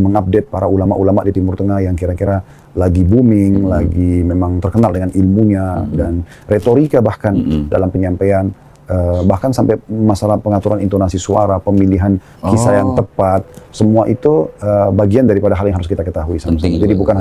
mengupdate para ulama-ulama di Timur Tengah yang kira-kira lagi booming, lagi memang terkenal dengan ilmunya dan retorika bahkan dalam penyampaian, bahkan sampai masalah pengaturan intonasi suara, pemilihan kisah yang tepat, semua itu bagian daripada hal yang harus kita ketahui sama-sama. Jadi bukan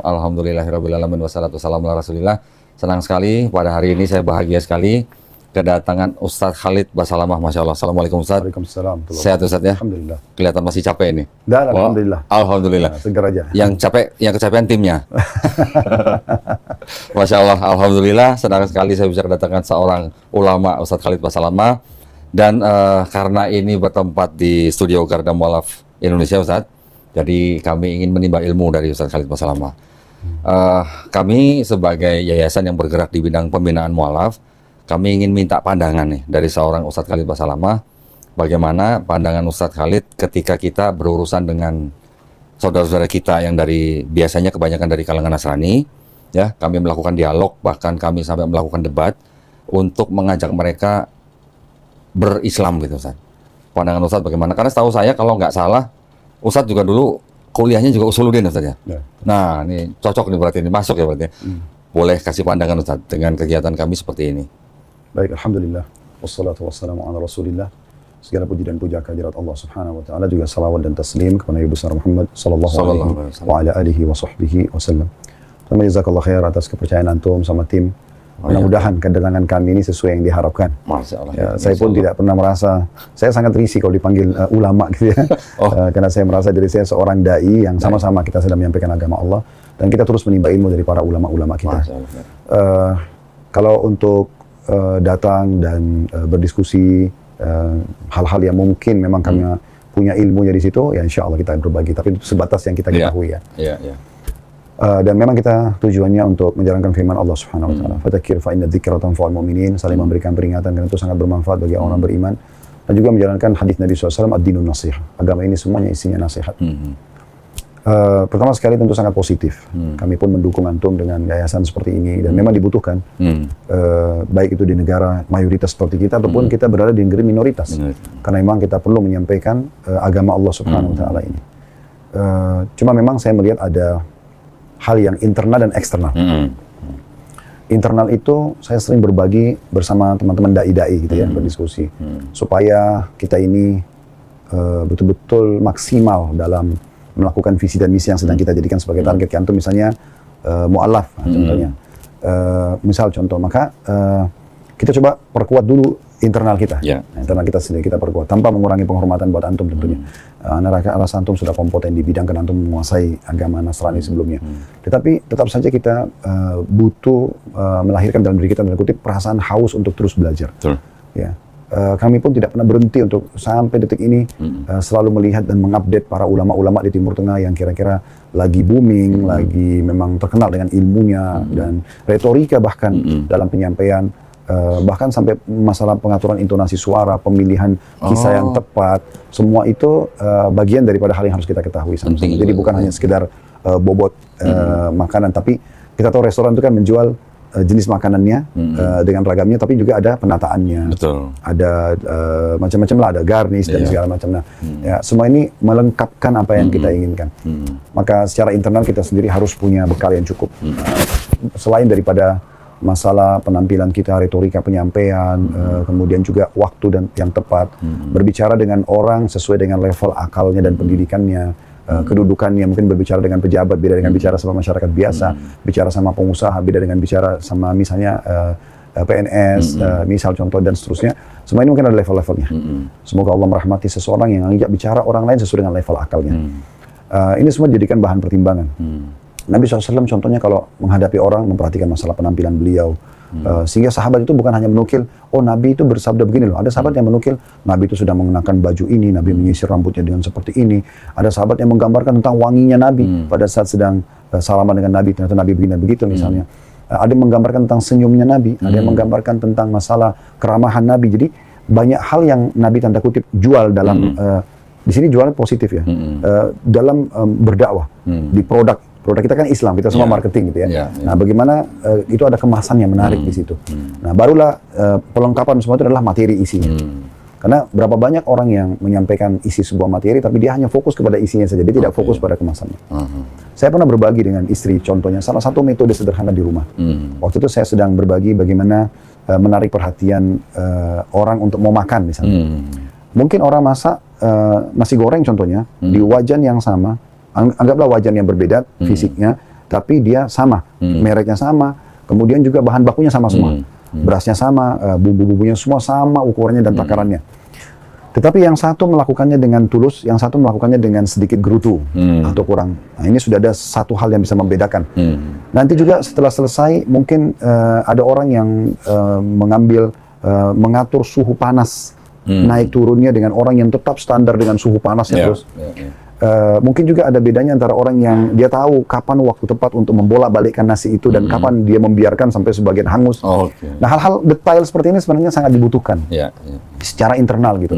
Alhamdulillahirrabbilalamin wassalatu wassalamu ala rasulillah. Senang sekali pada hari ini, saya bahagia sekali kedatangan Ustadz Khalid Basalamah. Masya Allah. Assalamualaikum Ustadz. Waalaikumsalam. Sehat Ustadz ya? Alhamdulillah. Kelihatan masih capek ini. Dan alhamdulillah. Alhamdulillah. Nah, segar aja. Yang capek, yang kecapean timnya. Masya Allah. Alhamdulillah. Senang sekali saya bisa kedatangan seorang ulama, Ustadz Khalid Basalamah. Dan karena ini bertempat di studio Garda Mualaf Indonesia Ustadz, jadi kami ingin menimba ilmu dari Ustadz Khalid Basalamah. Kami sebagai yayasan yang bergerak di bidang pembinaan mualaf, kami ingin minta pandangan nih dari seorang Ustadz Khalid Basalamah. Bagaimana pandangan Ustadz Khalid ketika kita berurusan dengan saudara-saudara kita yang biasanya kebanyakan dari kalangan Nasrani, ya, kami melakukan dialog, bahkan kami sampai melakukan debat untuk mengajak mereka berislam gitu Ustadz. Pandangan Ustadz bagaimana? Karena setahu saya kalau nggak salah, Ustadz juga dulu kuliahnya juga usuluddin Ustadz ya? Nah, ini cocok nih berarti, ini masuk ya berarti. Boleh kasih pandangan Ustadz dengan kegiatan kami seperti ini. Baik, alhamdulillah. Wassalatu wassalamu ala rasulillah. Segala puji dan puja kehadirat Allah subhanahu wa ta'ala, juga salawat dan taslim kepada Nabi besar Muhammad sallallahu alaihi wa ala alihi wa sahbihi wasallam. Terima jazakallah khair atas kepercayaan antum sama tim. Mudah-mudahan kedatangan kami ini sesuai yang diharapkan. Masya Allah. Ya, saya pun tidak pernah merasa, saya sangat risih kalau dipanggil ulama gitu ya. Karena saya merasa diri saya seorang da'i yang sama-sama kita sedang menyampaikan agama Allah. Dan kita terus menimba ilmu dari para ulama-ulama kita. Kalau untuk datang dan berdiskusi hal-hal yang mungkin memang kami punya ilmunya di situ, ya insya Allah kita berbagi. Tapi itu sebatas yang kita ketahui ya. Dan memang kita tujuannya untuk menjalankan firman Allah Subhanahu wa taala. Fadzakir fa inna dzikra tanfa'ul mu'minin, saling memberikan peringatan karena itu sangat bermanfaat bagi orang beriman. Dan juga menjalankan hadis Nabi SAW, ad-dinun nasihah. Agama ini semuanya isinya nasihat. Pertama sekali tentu sangat positif. Kami pun mendukung antum dengan yayasan seperti ini dan memang dibutuhkan. Baik itu di negara mayoritas seperti kita ataupun kita berada di negeri minoritas. Karena memang kita perlu menyampaikan agama Allah Subhanahu wa taala ini. Cuma memang saya melihat ada hal yang internal dan eksternal. Internal itu saya sering berbagi bersama teman-teman dai-dai gitu ya, berdiskusi supaya kita ini betul-betul maksimal dalam melakukan visi dan misi yang sedang kita jadikan sebagai target. Antum misalnya mu'alaf contohnya. Misal contoh, maka kita coba perkuat dulu internal kita. Internal kita sendiri kita perkuat tanpa mengurangi penghormatan buat antum tentunya. Anda rasa antum sudah kompeten di bidang karena antum menguasai agama Nasrani sebelumnya. Tetapi tetap saja kita butuh melahirkan dalam diri kita dalam kutip perasaan haus untuk terus belajar. Ya. Kami pun tidak pernah berhenti untuk sampai detik ini selalu melihat dan mengupdate para ulama-ulama di Timur Tengah yang kira-kira lagi booming, lagi memang terkenal dengan ilmunya dan retorika bahkan dalam penyampaian. Bahkan sampai masalah pengaturan intonasi suara, pemilihan kisah yang tepat, semua itu bagian daripada hal yang harus kita ketahui sama-sama. Jadi bukan hanya sekedar bobot makanan, tapi kita tahu restoran itu kan menjual jenis makanannya dengan ragamnya, tapi juga ada penataannya, ada macam-macam lah, ada garnish dan segala macam. Nah, ya, semua ini melengkapkan apa yang kita inginkan. Maka secara internal kita sendiri harus punya bekal yang cukup. Selain daripada masalah penampilan kita, retorika penyampaian, kemudian juga waktu dan yang tepat, berbicara dengan orang sesuai dengan level akalnya dan pendidikannya, kedudukannya. Mungkin berbicara dengan pejabat beda dengan bicara sama masyarakat biasa, bicara sama pengusaha beda dengan bicara sama misalnya PNS, misal contoh dan seterusnya. Semua ini mungkin ada level-levelnya. Semoga Allah merahmati seseorang yang mengajak bicara orang lain sesuai dengan level akalnya. Ini semua dijadikan bahan pertimbangan. Nabi SAW contohnya kalau menghadapi orang memperhatikan masalah penampilan beliau. Sehingga sahabat itu bukan hanya menukil, oh Nabi itu bersabda begini loh. Ada sahabat yang menukil, Nabi itu sudah mengenakan baju ini, Nabi menyisir rambutnya dengan seperti ini. Ada sahabat yang menggambarkan tentang wanginya Nabi pada saat sedang salaman dengan Nabi, ternyata Nabi begini begitu misalnya. Ada yang menggambarkan tentang senyumnya Nabi, ada yang menggambarkan tentang masalah keramahan Nabi. Jadi banyak hal yang Nabi tanda kutip jual dalam, di sini jualan positif ya, dalam berdakwah, di produk Produk kita kan Islam, kita semua marketing gitu ya. Nah, bagaimana itu ada kemasan yang menarik di situ. Nah, barulah pelengkapan semua itu adalah materi isinya. Karena berapa banyak orang yang menyampaikan isi sebuah materi, tapi dia hanya fokus kepada isinya saja, dia tidak fokus pada kemasannya. Saya pernah berbagi dengan istri, contohnya salah satu metode sederhana di rumah. Waktu itu saya sedang berbagi bagaimana menarik perhatian orang untuk mau makan misalnya. Mungkin orang masak nasi goreng contohnya, di wajan yang sama, anggaplah wajan yang berbeda fisiknya, tapi dia sama, mereknya sama, kemudian juga bahan bakunya sama semua. Berasnya sama, bumbu-bumbunya semua sama, ukurannya dan takarannya. Tetapi yang satu melakukannya dengan tulus, yang satu melakukannya dengan sedikit gerutu atau kurang. Nah, ini sudah ada satu hal yang bisa membedakan. Nanti juga setelah selesai, mungkin ada orang yang mengatur suhu panas, naik turunnya dengan orang yang tetap standar dengan suhu panasnya terus. Mungkin juga ada bedanya antara orang yang dia tahu kapan waktu tepat untuk membolak-balikkan nasi itu dan kapan dia membiarkan sampai sebagian hangus. Nah, hal-hal detail seperti ini sebenarnya sangat dibutuhkan secara internal gitu.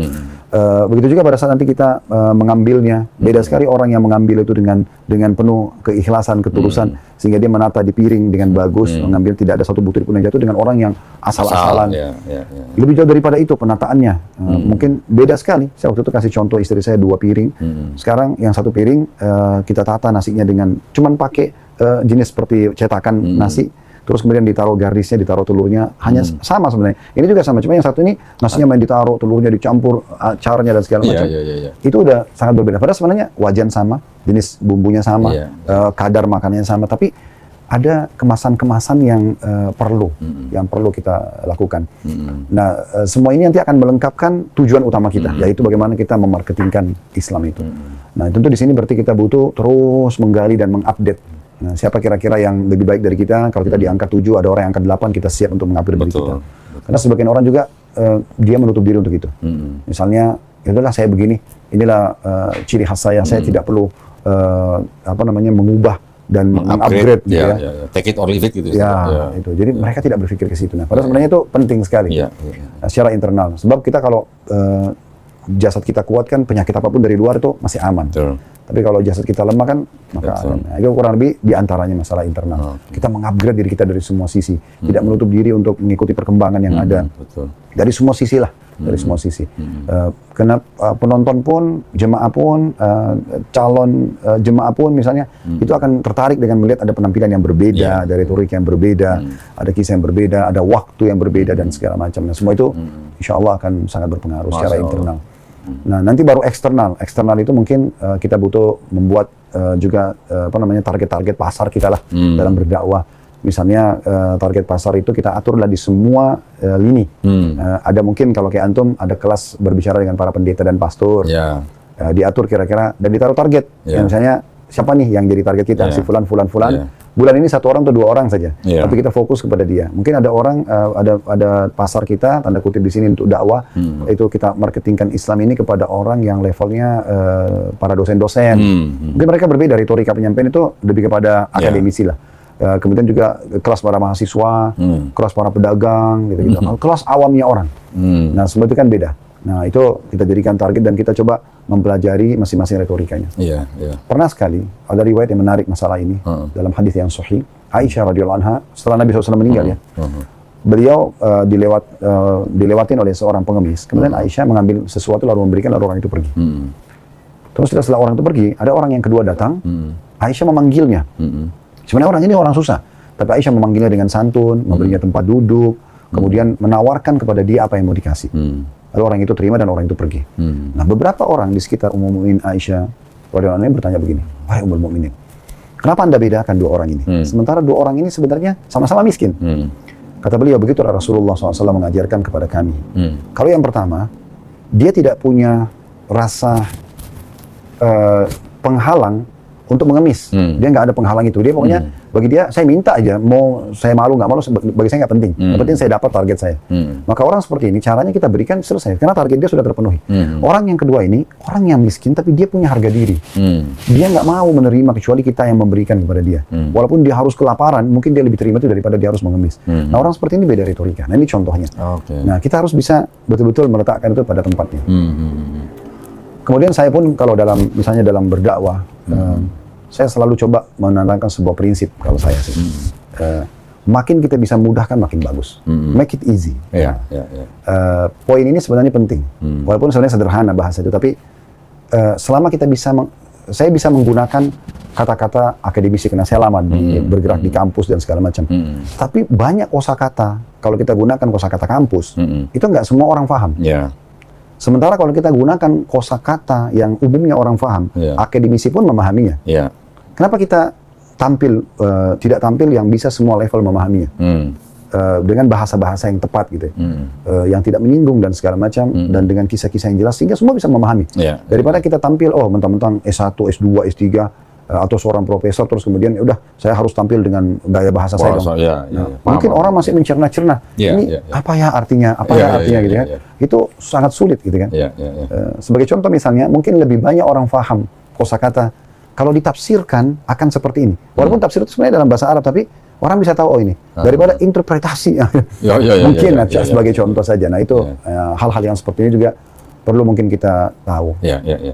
Begitu juga pada saat nanti kita mengambilnya, beda sekali orang yang mengambil itu dengan penuh keikhlasan, ketulusan, sehingga dia menata di piring dengan bagus, mengambil tidak ada satu butir pun yang jatuh, dengan orang yang asal-asalan. Lebih jauh daripada itu penataannya. Mungkin beda sekali. Saya waktu itu kasih contoh istri saya 2 piring. Sekarang yang 1 piring kita tata nasinya dengan cuman pakai jenis seperti cetakan nasi. Terus kemudian ditaruh garisnya, ditaruh telurnya, hanya sama sebenarnya. Ini juga sama, cuma yang satu ini nasinya main ditaruh, telurnya dicampur, acarnya dan segala macam. Itu udah sangat berbeda. Padahal sebenarnya wajan sama, jenis bumbunya sama, kadar makanannya sama, tapi ada kemasan-kemasan yang perlu kita lakukan. Nah, semua ini nanti akan melengkapkan tujuan utama kita, yaitu bagaimana kita memarketingkan Islam itu. Nah, tentu di sini berarti kita butuh terus menggali dan mengupdate. Nah, siapa kira-kira yang lebih baik dari kita? Kalau kita di angka 7, ada orang yang angka 8, kita siap untuk mengupgrade diri kita. Karena sebagian orang juga dia menutup diri untuk itu. Misalnya, ya udahlah saya begini, inilah ciri khas saya tidak perlu mengubah dan mengupgrade gitu ya. Take it or leave it gitu. Itu. Jadi mereka tidak berpikir ke situ. Nah, padahal sebenarnya itu penting sekali nah, secara internal. Sebab kita kalau jasad kita kuat kan, penyakit apapun dari luar itu masih aman. Tapi kalau jasad kita lemah kan, maka nah, itu kurang lebih diantaranya masalah internal. Kita mengupgrade diri kita dari semua sisi, tidak menutup diri untuk mengikuti perkembangan yang ada. Dari semua sisi lah, dari semua sisi. Karena penonton pun, jemaah pun, calon jemaah pun misalnya, itu akan tertarik dengan melihat ada penampilan yang berbeda, ada retorik yang berbeda, ada kisah yang berbeda, ada waktu yang berbeda dan segala macam. Nah, semua itu insya Allah akan sangat berpengaruh secara internal. Nah, nanti baru eksternal. Eksternal itu mungkin kita butuh membuat juga target-target pasar kita lah dalam berdakwah. Misalnya target pasar itu kita aturlah di semua lini. Ada mungkin kalau kayak antum ada kelas berbicara dengan para pendeta dan pastor. Diatur kira-kira dan ditaruh target. Misalnya siapa nih yang jadi target kita? Si fulan. Bulan ini 1 orang atau 2 orang saja. Tapi kita fokus kepada dia. Mungkin ada orang, ada pasar kita, tanda kutip di sini untuk dakwah, itu kita marketingkan Islam ini kepada orang yang levelnya para dosen-dosen. Mungkin mereka berbeda, retorika penyampaian itu lebih kepada akademisi lah. Kemudian juga kelas para mahasiswa, kelas para pedagang, gitu. Kelas awamnya orang. Nah, semua itu kan beda. Nah, itu kita jadikan target dan kita coba mempelajari masing-masing retorikanya. Pernah sekali ada riwayat yang menarik masalah ini dalam hadis yang sahih. Aisyah radhiyallahu anha setelah Nabi SAW meninggal ya, beliau dilewatin oleh seorang pengemis. Kemudian Aisyah mengambil sesuatu lalu memberikan, lalu orang itu pergi. Terus setelah orang itu pergi, ada orang yang kedua datang. Aisyah memanggilnya. Sebenarnya orang ini orang susah, tapi Aisyah memanggilnya dengan santun, memberinya tempat duduk, kemudian menawarkan kepada dia apa yang mau dikasih. Lalu orang itu terima dan orang itu pergi. Nah, beberapa orang di sekitar Ummul Mukminin Aisyah radhiyallahu anha bertanya begini, wahai Ummul Mukminin, kenapa Anda bedakan 2 orang ini? Sementara 2 orang ini sebenarnya sama-sama miskin. Kata beliau, begitulah Rasulullah SAW mengajarkan kepada kami. Kalau yang pertama, dia tidak punya rasa penghalang untuk mengemis. Dia nggak ada penghalang itu. Dia pokoknya bagi dia, saya minta aja, mau saya malu nggak malu, bagi saya nggak penting. Yang penting saya dapat target saya. Maka orang seperti ini, caranya kita berikan selesai, karena target dia sudah terpenuhi. Orang yang kedua ini, orang yang miskin, tapi dia punya harga diri. Dia nggak mau menerima kecuali kita yang memberikan kepada dia. Walaupun dia harus kelaparan, mungkin dia lebih terima itu daripada dia harus mengemis. Nah, orang seperti ini beda retorika. Nah, ini contohnya. Nah, kita harus bisa betul-betul meletakkan itu pada tempatnya. Kemudian saya pun kalau misalnya dalam berdakwah, saya selalu coba menanamkan sebuah prinsip kalau saya sih. Makin kita bisa mudahkan makin bagus. Make it easy. Poin ini sebenarnya penting. Walaupun sebenarnya sederhana bahasa itu, tapi selama kita bisa, saya bisa menggunakan kata-kata akademisi karena saya lama bergerak di kampus dan segala macam. Tapi banyak kosakata kalau kita gunakan kosakata kampus itu nggak semua orang paham. Sementara kalau kita gunakan kosakata yang umumnya orang paham, akademisi pun memahaminya. Kenapa kita tampil tidak tampil yang bisa semua level memahaminya dengan bahasa-bahasa yang tepat gitu, yang tidak menyinggung dan segala macam, dan dengan kisah-kisah yang jelas sehingga semua bisa memahami. Daripada kita tampil mentang-mentang S1, S2, S3 atau seorang profesor terus kemudian udah saya harus tampil dengan gaya bahasa saya dong. Mungkin orang masih mencerna-cerna ini apa ya artinya, gitu ya. Itu sangat sulit gitu kan. Sebagai contoh misalnya, mungkin lebih banyak orang paham kosakata kalau ditafsirkan akan seperti ini. Walaupun tafsir itu sebenarnya dalam bahasa Arab, tapi orang bisa tahu ini daripada interpretasi. Mungkin sebagai contoh saja. Nah itu hal-hal yang seperti ini juga perlu mungkin kita tahu.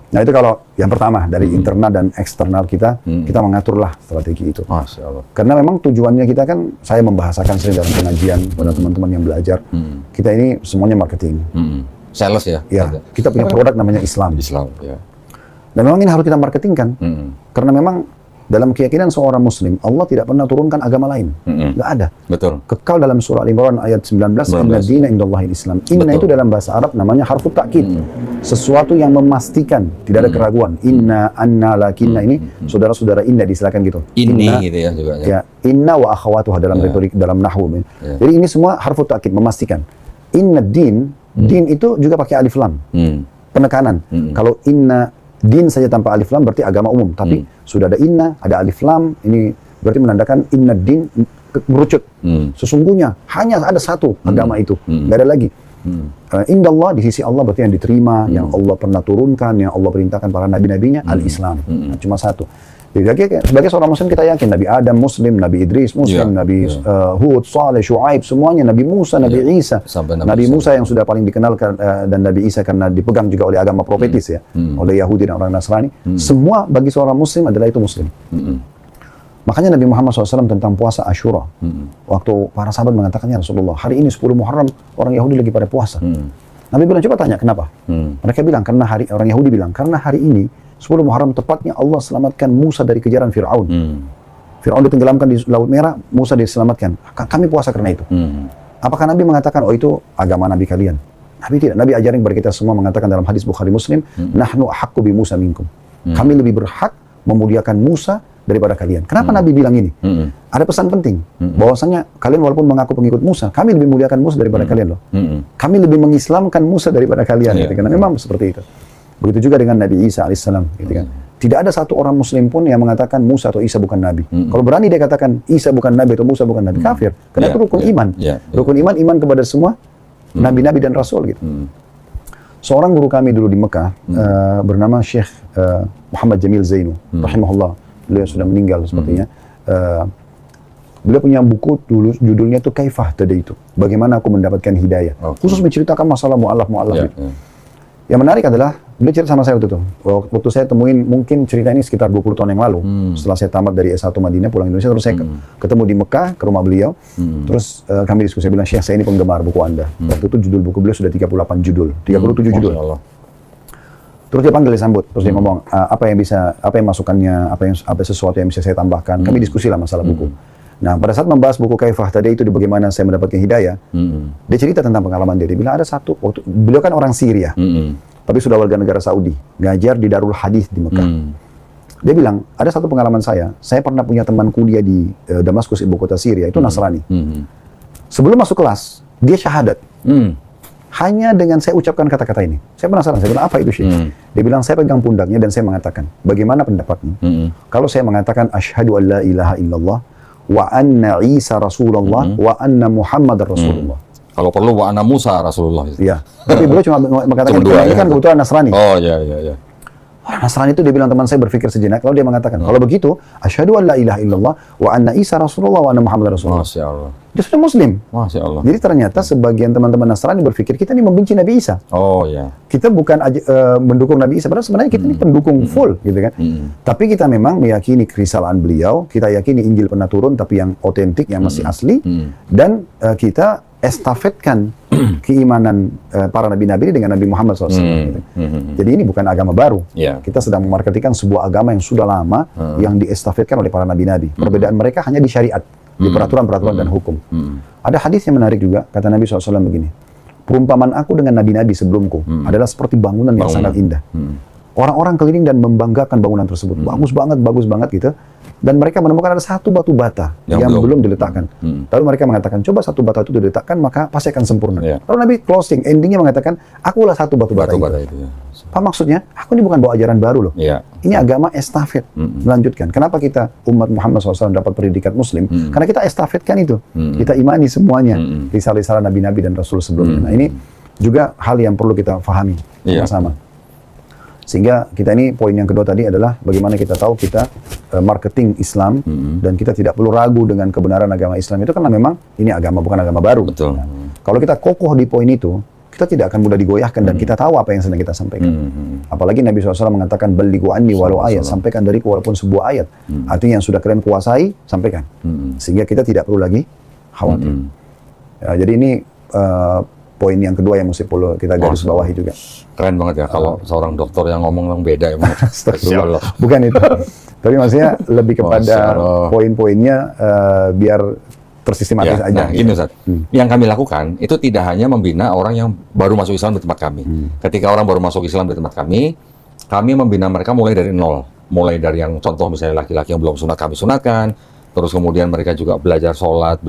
Nah itu kalau yang pertama dari internal dan eksternal kita mengaturlah strategi itu. Masya Allah. Karena memang tujuannya kita kan, saya membahasakan sering dalam pengajian pada teman-teman yang belajar, kita ini semuanya marketing. Sales ya? Kita punya produk namanya Islam. Dan memang ini harus kita marketingkan. Karena memang dalam keyakinan seorang muslim, Allah tidak pernah turunkan agama lain. Nggak ada. Betul. Kekal dalam surah Al-Imran ayat 19, Inna dina indallahil Islam. Inna itu dalam bahasa Arab namanya harfu ta'kid. Sesuatu yang memastikan, tidak ada keraguan. Inna, anna, lakinna ini saudara-saudara inna disilakan gitu. Inna gitu ya juga. Inna wa akhawatuha dalam retorik, dalam nahwu. Jadi ini semua harfu ta'kid, memastikan. Inna din itu juga pakai alif lam. Penekanan. Kalau inna din saja tanpa alif lam berarti agama umum, tapi sudah ada inna, ada alif lam, ini berarti menandakan inna din merucut. Sesungguhnya hanya ada satu agama itu, nggak ada lagi. Indallah di sisi Allah berarti yang diterima, yang Allah pernah turunkan, yang Allah perintahkan para nabi-nabinya al-Islam. Cuma satu. Jadi sebagai seorang muslim kita yakin Nabi Adam muslim, Nabi Idris muslim, Nabi Hud, Saleh, Shu'aib semuanya, Nabi Musa, Nabi Isa. Nabi Musa yang sudah paling dikenal dan Nabi Isa karena dipegang juga oleh agama profetis oleh Yahudi dan orang Nasrani. Semua bagi seorang muslim adalah itu muslim. Makanya Nabi Muhammad SAW tentang puasa Ashura. Waktu para sahabat mengatakannya, Rasulullah, hari ini 10 Muharram orang Yahudi lagi pada puasa. Nabi bilang, coba tanya kenapa? Mereka bilang, karena orang Yahudi bilang, karena hari ini 10 Muharram tepatnya Allah selamatkan Musa dari kejaran Fir'aun. Fir'aun ditenggelamkan di Laut Merah, Musa diselamatkan. Kami puasa karena itu. Apakah Nabi mengatakan, oh itu agama Nabi kalian? Nabi tidak. Nabi ajarin kepada kita semua mengatakan dalam hadis Bukhari Muslim, nahnu ahaqqu bi Musa minkum. Kami lebih berhak memuliakan Musa daripada kalian. Kenapa Nabi bilang ini? Ada pesan penting, bahwasanya kalian walaupun mengaku pengikut Musa, kami lebih muliakan Musa daripada kalian loh. Kami lebih mengislamkan Musa daripada kalian. Gitu, karena memang seperti itu. Begitu juga dengan Nabi Isa alaihissalam, gitu kan. Tidak ada satu orang muslim pun yang mengatakan Musa atau Isa bukan nabi. Kalau berani dia katakan Isa bukan nabi atau Musa bukan nabi, kafir. Karena itu rukun iman. Rukun iman kepada semua nabi-nabi dan rasul gitu. Seorang guru kami dulu di Mekah bernama Syekh Muhammad Jamil Zainu, rahimahullah. Beliau sudah meninggal sepertinya. Beliau punya buku dulu judulnya itu Kaifah Tadaitu. Bagaimana aku mendapatkan hidayah. Khusus menceritakan masalah mu'allaf gitu. Yang menarik adalah, beliau cerita sama saya waktu itu. Waktu saya temuin, mungkin cerita ini sekitar 20 tahun yang lalu. Setelah saya tamat dari S1 Madinah, pulang Indonesia, terus saya ketemu di Mekah, ke rumah beliau. Terus kami diskusi, saya bilang, Syekh, saya ini penggemar buku Anda. Waktu itu judul buku beliau sudah 38 judul, 37 judul. Terus dia panggil, dia sambut. Terus dia ngomong, apa yang masukannya, apa sesuatu yang bisa saya tambahkan. Kami diskusi lah masalah buku. Nah, pada saat membahas buku Kaifah tadi itu, bagaimana saya mendapatkan hidayah, dia cerita tentang pengalaman dia. Dia bilang ada satu, waktu beliau kan orang Syria, tapi sudah warga negara Saudi, ngajar di Darul Hadis di Mekah. Dia bilang, ada satu pengalaman saya pernah punya teman kuliah di Damaskus, ibu kota Syria, itu Nasrani. Sebelum masuk kelas, dia syahadat. Hanya dengan saya ucapkan kata-kata ini. Saya penasaran, saya bilang, apa itu Syekh? Dia bilang, saya pegang pundaknya dan saya mengatakan, bagaimana pendapatmu? Kalau saya mengatakan, asyhadu an la ilaha illallah, wa anna Isa Rasulullah, wa anna Muhammad Rasulullah. Kalau perlu wa anna Musa Rasulullah. Iya. Tapi beliau cuma mengatakan ini kan kebetulan Nasrani. Oh iya. Orang Nasrani itu dia bilang, teman saya berpikir sejenak, lalu dia mengatakan, kalau begitu, asyhadu an la ilaha illallah wa anna Isa Rasulullah wa anna Muhammad Rasulullah. Masya Allah. Dia sudah Muslim. Masya Allah. Jadi ternyata sebagian teman-teman Nasrani berpikir kita ini membenci Nabi Isa. Oh ya. Kita bukan mendukung Nabi Isa, padahal sebenarnya kita ini pendukung full, gitu kan. Tapi kita memang meyakini kerisalahan beliau, kita yakini Injil pernah turun, tapi yang otentik, yang masih asli, dan kita estafetkan keimanan para nabi-nabi dengan Nabi Muhammad SAW. Gitu. Jadi ini bukan agama baru. Yeah. Kita sedang memarketikan sebuah agama yang sudah lama, yang diestafetkan oleh para nabi-nabi. Perbedaan mereka hanya di syariat, di peraturan-peraturan dan hukum. Ada hadis yang menarik juga, kata Nabi SAW begini, perumpamaan aku dengan nabi-nabi sebelumku adalah seperti bangunan yang sangat indah. Orang-orang keliling dan membanggakan bangunan tersebut. Bagus banget gitu. Dan mereka menemukan ada satu batu bata yang belum diletakkan. Lalu mereka mengatakan, coba satu bata itu diletakkan, maka pasti akan sempurna. Lalu Nabi closing, endingnya mengatakan, akulah satu batu bata itu. Ya. Apa maksudnya? Aku ini bukan bawa ajaran baru loh. Ya. Ini agama estafet. Melanjutkan. Kenapa kita umat Muhammad SAW dapat predikat Muslim? Karena kita estafetkan itu. Kita imani semuanya. Risalah-risalah nabi-nabi dan rasul sebelumnya. Nah, ini juga hal yang perlu kita fahami sama-sama. Sehingga kita ini poin yang kedua tadi adalah bagaimana kita tahu kita marketing Islam dan kita tidak perlu ragu dengan kebenaran agama Islam itu karena memang ini agama bukan agama baru. Betul. Nah, kalau kita kokoh di poin itu, kita tidak akan mudah digoyahkan dan kita tahu apa yang sedang kita sampaikan. Apalagi Nabi SAW mengatakan balighu anni walau ayat, sampaikan dariku walaupun sebuah ayat. Artinya yang sudah kalian kuasai, sampaikan. Sehingga kita tidak perlu lagi khawatir. Ya, jadi ini poin yang kedua yang mesti perlu kita garis bawahi juga. Keren banget ya kalau seorang dokter yang ngomong yang beda ya. Astagfirullah. Bukan itu. Tapi maksudnya lebih kepada poin-poinnya biar tersistematis aja. Nah, gini Ustaz. Yang kami lakukan itu tidak hanya membina orang yang baru masuk Islam di tempat kami. Ketika orang baru masuk Islam di tempat kami membina mereka mulai dari nol. Mulai dari yang contoh misalnya laki-laki yang belum sunat kami sunatkan. Terus kemudian mereka juga belajar sholat,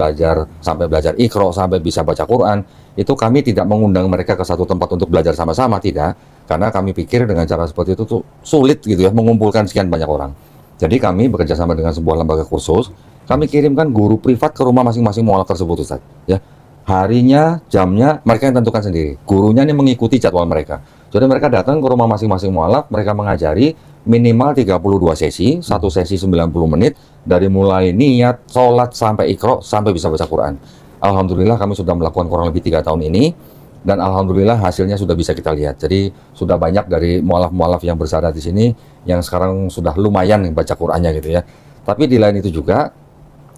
sampai belajar Iqra, sampai bisa baca Quran. Itu kami tidak mengundang mereka ke satu tempat untuk belajar sama-sama, tidak. Karena kami pikir dengan cara seperti itu tuh sulit gitu ya, mengumpulkan sekian banyak orang. Jadi kami bekerja sama dengan sebuah lembaga kursus, kami kirimkan guru privat ke rumah masing-masing mualaf tersebut, Ustaz. Ya. Harinya, jamnya, mereka yang tentukan sendiri. Gurunya ini mengikuti jadwal mereka. Jadi mereka datang ke rumah masing-masing mualaf, mereka mengajari minimal 32 sesi, satu sesi 90 menit, dari mulai niat, sholat, sampai Iqra, sampai bisa baca Quran. Alhamdulillah kami sudah melakukan kurang lebih 3 tahun ini, dan Alhamdulillah hasilnya sudah bisa kita lihat. Jadi sudah banyak dari mualaf-mualaf yang bersyarat di sini, yang sekarang sudah lumayan baca Qurannya gitu ya. Tapi di lain itu juga,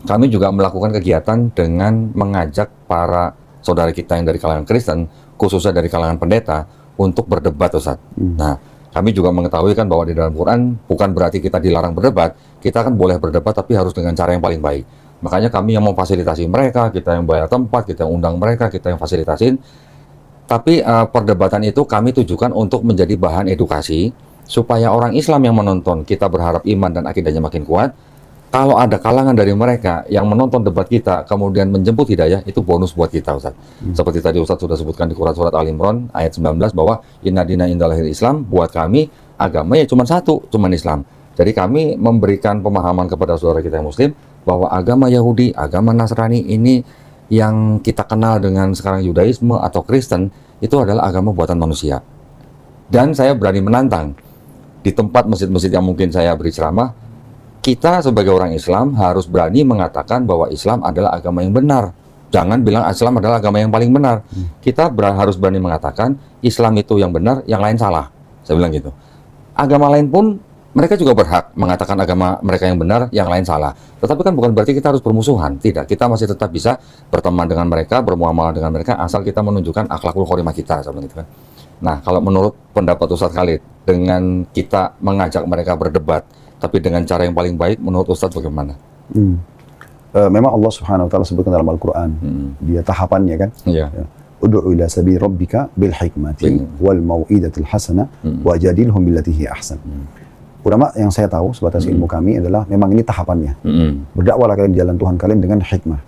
kami juga melakukan kegiatan dengan mengajak para saudara kita yang dari kalangan Kristen, khususnya dari kalangan pendeta, untuk berdebat, Ustaz. Nah, kami juga mengetahui kan bahwa di dalam Quran bukan berarti kita dilarang berdebat, kita kan boleh berdebat tapi harus dengan cara yang paling baik. Makanya kami yang memfasilitasi mereka, kita yang bayar tempat, kita yang undang mereka, kita yang fasilitasin. Tapi perdebatan itu kami tujukan untuk menjadi bahan edukasi supaya orang Islam yang menonton, kita berharap iman dan akidahnya makin kuat. Kalau ada kalangan dari mereka yang menonton debat kita, kemudian menjemput hidayah, itu bonus buat kita, Ustaz. Seperti tadi Ustaz sudah sebutkan di Quran Surat Al-Imran, ayat 19, bahwa inna dina indallahil Islam, buat kami, agama ya cuma satu, cuma Islam. Jadi kami memberikan pemahaman kepada saudara kita yang Muslim, bahwa agama Yahudi, agama Nasrani ini, yang kita kenal dengan sekarang Yudaisme atau Kristen, itu adalah agama buatan manusia. Dan saya berani menantang, di tempat masjid-masjid yang mungkin saya beri ceramah, kita sebagai orang Islam harus berani mengatakan bahwa Islam adalah agama yang benar. Jangan bilang Islam adalah agama yang paling benar. Kita harus berani mengatakan Islam itu yang benar, yang lain salah. Saya bilang gitu. Agama lain pun mereka juga berhak mengatakan agama mereka yang benar, yang lain salah. Tetapi kan bukan berarti kita harus bermusuhan. Tidak, kita masih tetap bisa berteman dengan mereka, bermuamalah dengan mereka, asal kita menunjukkan akhlakul khorimah kita. Saya bilang gitu kan. Nah, kalau menurut pendapat Ustaz Khalid, dengan kita mengajak mereka berdebat, tapi dengan cara yang paling baik, menurut Ustaz bagaimana? Memang Allah Subhanahu Wa Taala sebutkan dalam Al-Quran, dia tahapannya kan. Iya. Ud'u ila sabili rabbika bil hikmati wal mau'idatil hasanah wajadilhum billati hiya ahsan. Ulama yang saya tahu sebatas ilmu kami adalah memang ini tahapannya. Berdakwahlah kalian di jalan Tuhan kalian dengan hikmah.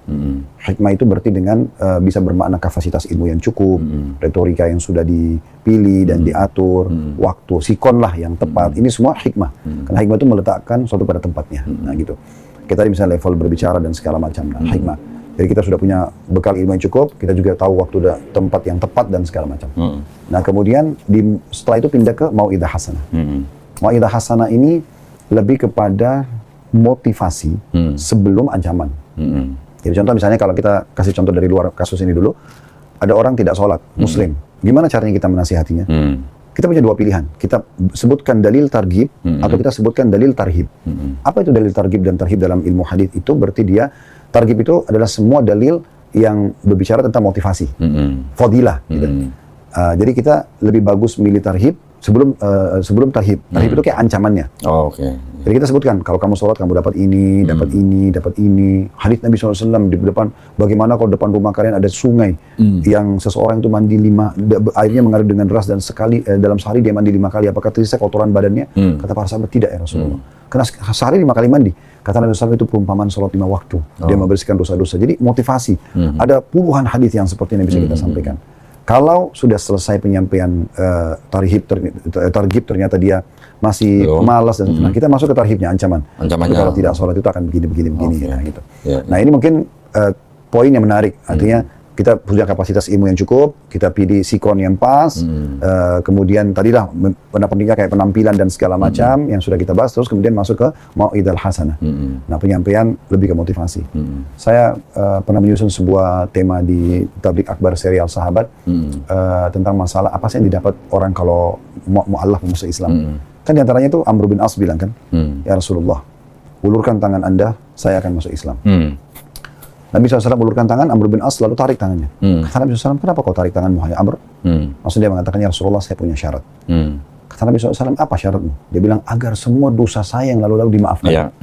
Hikmah itu berarti dengan bisa bermakna kapasitas ilmu yang cukup, retorika yang sudah dipilih dan diatur, waktu sikon lah yang tepat. Ini semua hikmah. Karena hikmah itu meletakkan suatu pada tempatnya. Nah gitu. Kita misalnya level berbicara dan segala macam. Nah, hikmah. Jadi kita sudah punya bekal ilmu yang cukup, kita juga tahu waktu dan tempat yang tepat dan segala macam. Nah kemudian setelah itu pindah ke mau'idah hasanah. Mau'idah hasanah ini lebih kepada motivasi sebelum ancaman. Jadi contoh misalnya kalau kita kasih contoh dari luar kasus ini dulu, ada orang tidak sholat, muslim. Gimana caranya kita menasihatinya? Kita punya dua pilihan. Kita sebutkan dalil targhib atau kita sebutkan dalil tarhib. Apa itu dalil targhib dan tarhib dalam ilmu hadis? Itu berarti dia, targhib itu adalah semua dalil yang berbicara tentang motivasi, fadilah. Gitu. Jadi kita lebih bagus milih tarhib sebelum tarhib. Tarhib itu kayak ancamannya. Oh, oke. Jadi kita sebutkan, kalau kamu sholat kamu dapat ini, dapat ini, dapat ini. Hadits Nabi SAW di depan, bagaimana kalau depan rumah kalian ada sungai yang seseorang itu mandi airnya mengalir dengan deras dan dalam sehari dia mandi 5 kali. Apakah tersisa kotoran badannya? Kata para sahabat, tidak ya Rasulullah. Karena sehari 5 kali mandi. Kata Nabi SAW itu perumpamaan sholat 5 waktu. Dia membersihkan dosa-dosa. Jadi motivasi. Ada puluhan hadits yang seperti ini bisa kita sampaikan. Kalau sudah selesai penyampaian targhib ternyata dia masih malas dan nah kita masuk ke tarhibnya, ancamannya. Kalau tidak sholat itu akan begini. Nah, gitu. Nah ini mungkin poin yang menarik. Artinya kita punya kapasitas ilmu yang cukup, kita pilih sikon yang pas, kemudian tadilah pendidikan kayak penampilan dan segala macam yang sudah kita bahas, terus kemudian masuk ke mau'idah hasanah. Nah penyampaian lebih ke motivasi. Saya pernah menyusun sebuah tema di Tabligh Akbar serial Sahabat tentang masalah apa sih yang didapat orang kalau mu'allaf masuk Islam. Kan diantaranya itu Amr bin As bilang kan, ya Rasulullah, ulurkan tangan Anda, saya akan masuk Islam. Nabi SAW ulurkan tangan, Amr bin As lalu tarik tangannya. Kata Nabi SAW, kenapa kau tarik tanganmu, hai Amr? Maksudnya dia mengatakan, ya Rasulullah, saya punya syarat. Kata Nabi SAW, apa syaratmu? Dia bilang, agar semua dosa saya yang lalu-lalu dimaafkan.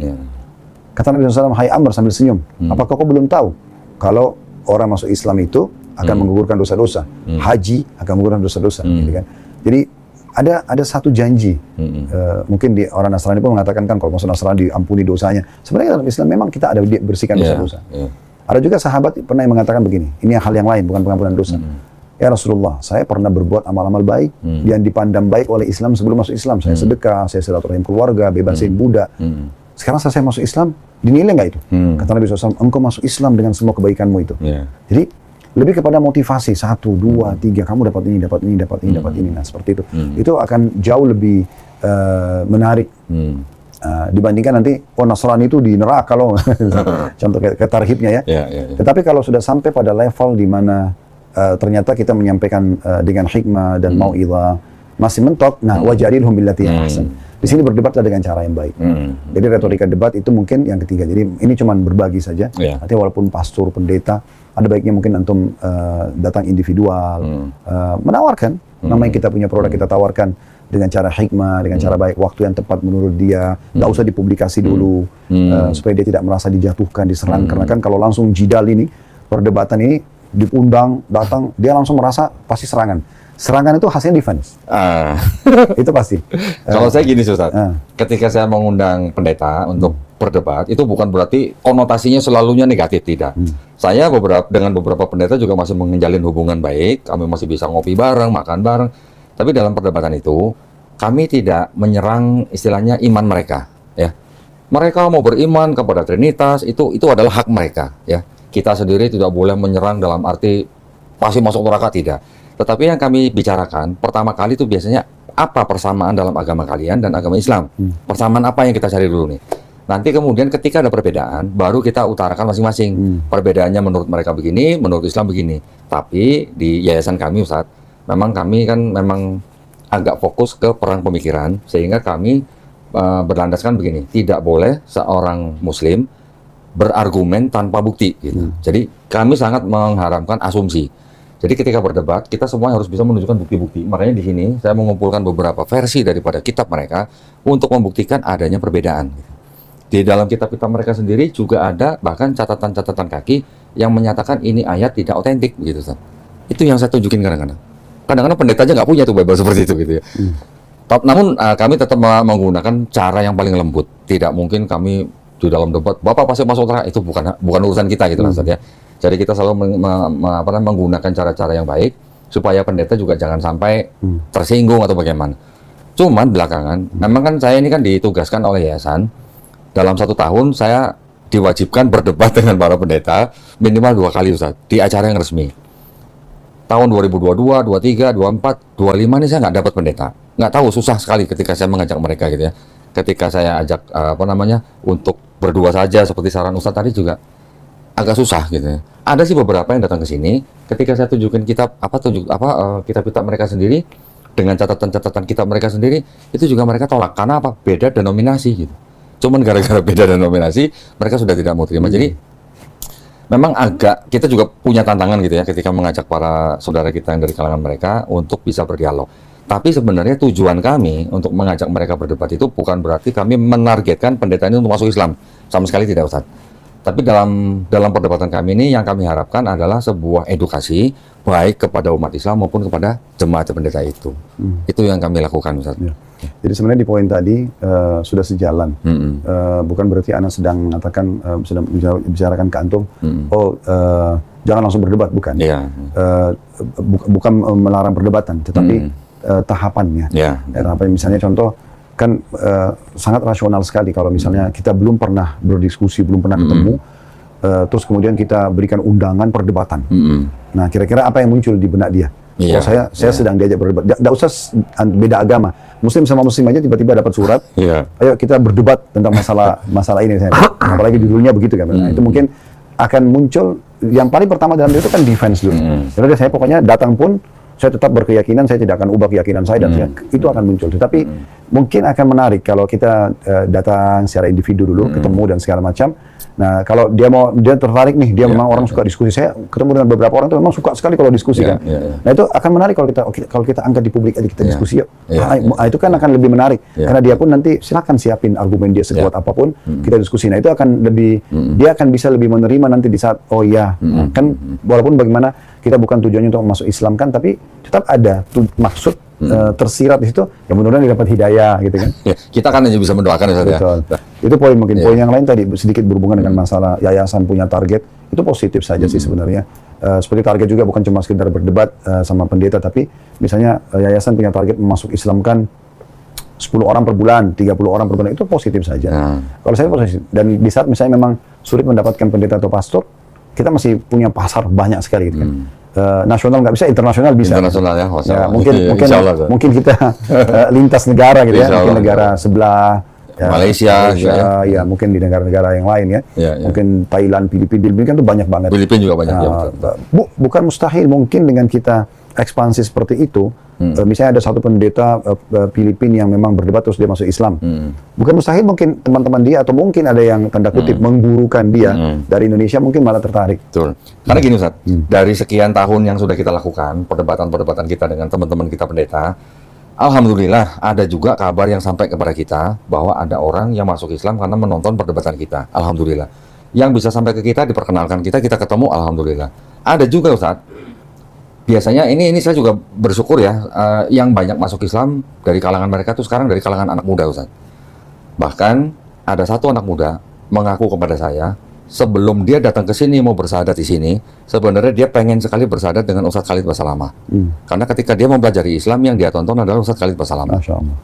Kata Nabi SAW, hai Amr sambil senyum, apakah kau belum tahu kalau orang masuk Islam itu akan menggugurkan dosa-dosa, haji akan menggugurkan dosa-dosa, gitu kan? Jadi ada satu janji, mungkin di orang Nasrani pun mengatakan kan kalau masuk Nasrani diampuni dosanya. Sebenarnya dalam Islam memang kita ada bersihkan dosa-dosa. Ada juga sahabat pernah yang mengatakan begini, ini hal yang lain, bukan pengampunan dosa. Ya Rasulullah, saya pernah berbuat amal-amal baik yang dipandang baik oleh Islam sebelum masuk Islam. Saya sedekah, saya silaturahim keluarga, bebasin budak. Sekarang saya masuk Islam, dinilai nggak itu? Kata Nabi SAW, engkau masuk Islam dengan semua kebaikanmu itu. Jadi lebih kepada motivasi 1, 2, 3, kamu dapat ini, dapat ini, dapat ini, dapat ini. Nah seperti itu. Itu akan jauh lebih menarik. Dibandingkan nanti Nasrani itu di neraka loh, contoh ke tarhibnya ya. Tetapi kalau sudah sampai pada level di mana ternyata kita menyampaikan dengan hikmah dan mau'izah masih mentok, nah wajadilhum billati ahsan. Di sini berdebatlah dengan cara yang baik. Jadi retorika debat itu mungkin yang ketiga. Jadi ini cuma berbagi saja. Artinya walaupun pastor, pendeta, ada baiknya mungkin antum datang individual, menawarkan. Namanya kita punya produk kita tawarkan dengan cara hikmah, dengan cara baik, waktu yang tepat menurut dia, nggak usah dipublikasi dulu, supaya dia tidak merasa dijatuhkan, diserang. Karena kan kalau langsung jidal ini, perdebatan ini, diundang, datang, dia langsung merasa pasti serangan. Serangan itu hasilnya defense. Itu pasti. Kalau saya gini Ustaz, ketika saya mengundang pendeta untuk berdebat, itu bukan berarti konotasinya selalunya negatif, tidak. Saya dengan beberapa pendeta juga masih menjalin hubungan baik, kami masih bisa ngopi bareng, makan bareng. Tapi dalam perdebatan itu, kami tidak menyerang istilahnya iman mereka. Ya, mereka mau beriman kepada Trinitas, itu adalah hak mereka. Ya, kita sendiri tidak boleh menyerang dalam arti pasti masuk neraka, tidak. Tetapi yang kami bicarakan pertama kali itu biasanya apa persamaan dalam agama kalian dan agama Islam. Persamaan apa yang kita cari dulu nih. Nanti kemudian ketika ada perbedaan, baru kita utarakan masing-masing. Perbedaannya menurut mereka begini, menurut Islam begini. Tapi di yayasan kami Ustaz, memang kami kan memang agak fokus ke perang pemikiran, sehingga kami berlandaskan begini, tidak boleh seorang Muslim berargumen tanpa bukti. Gitu. Jadi kami sangat mengharamkan asumsi. Jadi ketika berdebat, kita semua harus bisa menunjukkan bukti-bukti. Makanya di sini saya mengumpulkan beberapa versi daripada kitab mereka untuk membuktikan adanya perbedaan. Di dalam kitab-kitab mereka sendiri juga ada bahkan catatan-catatan kaki yang menyatakan ini ayat tidak otentik, begitu Ustaz. Itu yang saya tunjukin kadang-kadang. Kadang-kadang pendeta aja nggak punya tuh Bible seperti itu, gitu ya. Namun kami tetap menggunakan cara yang paling lembut. Tidak mungkin kami di dalam debat, Bapak pasti masuk neraka, itu bukan urusan kita, gitu Ustaz ya. Jadi kita selalu menggunakan cara-cara yang baik supaya pendeta juga jangan sampai tersinggung atau bagaimana. Cuman belakangan, memang kan saya ini kan ditugaskan oleh yayasan, dalam 1 tahun saya diwajibkan berdebat dengan para pendeta minimal 2 kali Ustaz, di acara yang resmi. Tahun 2022, 23, 24, 25 ini saya nggak dapat pendeta. nggak tahu, susah sekali ketika saya mengajak mereka gitu ya. Ketika saya ajak untuk berdua saja seperti saran Ustadz tadi juga agak susah gitu ya. Ada sih beberapa yang datang ke sini, ketika saya tunjukin kitab kitab-kitab mereka sendiri dengan catatan-catatan kitab mereka sendiri, itu juga mereka tolak karena apa? Beda denominasi gitu. Cuman gara-gara beda denominasi, mereka sudah tidak mau terima. Jadi memang kita juga punya tantangan gitu ya ketika mengajak para saudara kita yang dari kalangan mereka untuk bisa berdialog. Tapi sebenarnya tujuan kami untuk mengajak mereka berdebat itu bukan berarti kami menargetkan pendeta ini untuk masuk Islam. Sama sekali tidak, Ustaz. Tapi dalam perdebatan kami ini yang kami harapkan adalah sebuah edukasi baik kepada umat Islam maupun kepada jemaat pendeta itu. Itu yang kami lakukan, Ustaz. Ya. Jadi sebenarnya di poin tadi sudah sejalan. Bukan berarti Ana sedang mengatakan sedang bicarakan ke antum, jangan langsung berdebat, bukan. Yeah. Bukan melarang perdebatan, tetapi tahapannya. Yeah. Tahapan misalnya contoh kan sangat rasional sekali kalau misalnya kita belum pernah berdiskusi, belum pernah ketemu, terus kemudian kita berikan undangan perdebatan. Nah, kira-kira apa yang muncul di benak dia? Yeah. Oh, saya sedang diajak berdebat. Tidak usah beda agama. Muslim sama muslim aja tiba-tiba dapat surat. Yeah. Ayo kita berdebat tentang masalah ini. Apalagi judulnya begitu kan. Nah, itu mungkin akan muncul yang paling pertama dalam itu kan defense dulu. Jadi saya pokoknya datang pun saya tetap berkeyakinan, saya tidak akan ubah keyakinan saya dan itu akan muncul. Tetapi mungkin akan menarik kalau kita datang secara individu dulu, ketemu dan segala macam. Nah, kalau dia tertarik nih, dia memang orang suka diskusi. Saya ketemu dengan beberapa orang tuh memang suka sekali kalau diskusi kan. Nah, itu akan menarik kalau kita angkat di publik aja, kita diskusi yuk. Itu kan akan lebih menarik karena dia pun nanti silakan siapin argumen dia sekuat apapun, kita diskusi. Nah, itu akan lebih dia akan bisa lebih menerima nanti di saat kan walaupun bagaimana kita bukan tujuannya untuk masuk Islam kan, tapi tetap ada maksud tersirat di situ, ya mudah-mudahan didapat hidayah gitu kan. Ya, kita kan hanya bisa mendoakan ya, betul. Itu poin mungkin. Poin yang lain tadi sedikit berhubungan dengan masalah yayasan punya target, itu positif saja sih sebenarnya. Seperti target juga bukan cuma sekedar berdebat sama pendeta, tapi misalnya yayasan punya target memasuk Islamkan 10 orang per bulan, 30 orang per bulan, itu positif saja. Kalau saya positif. Dan di saat misalnya memang sulit mendapatkan pendeta atau pastor, kita masih punya pasar banyak sekali gitu kan. Nasional nggak bisa, internasional bisa. Internasional ya, mungkin kita lintas negara gitu ya, mungkin negara sebelah, Malaysia, ya mungkin di negara-negara yang lain ya, mungkin Thailand, Filipina kan tuh banyak banget. Filipina juga banyak. Bukan mustahil mungkin dengan kita ekspansi seperti itu. Misalnya ada satu pendeta Filipina yang memang berdebat terus dia masuk Islam. Bukan mustahil mungkin teman-teman dia atau mungkin ada yang tanda kutip menggurukan dia dari Indonesia mungkin malah tertarik. Betul. Karena gini Ustaz, dari sekian tahun yang sudah kita lakukan, perdebatan-perdebatan kita dengan teman-teman kita pendeta, alhamdulillah ada juga kabar yang sampai kepada kita bahwa ada orang yang masuk Islam karena menonton perdebatan kita. Alhamdulillah. Yang bisa sampai ke kita, diperkenalkan kita ketemu, alhamdulillah. Ada juga Ustaz, biasanya ini saya juga bersyukur ya, yang banyak masuk Islam dari kalangan mereka tuh sekarang dari kalangan anak muda Ustaz. Bahkan ada satu anak muda mengaku kepada saya, sebelum dia datang ke sini mau bersyahadat di sini, sebenarnya dia pengen sekali bersyahadat dengan Ustadz Khalid Basalamah. Karena ketika dia mempelajari Islam, yang dia tonton adalah Ustadz Khalid Basalamah. Masya Allah.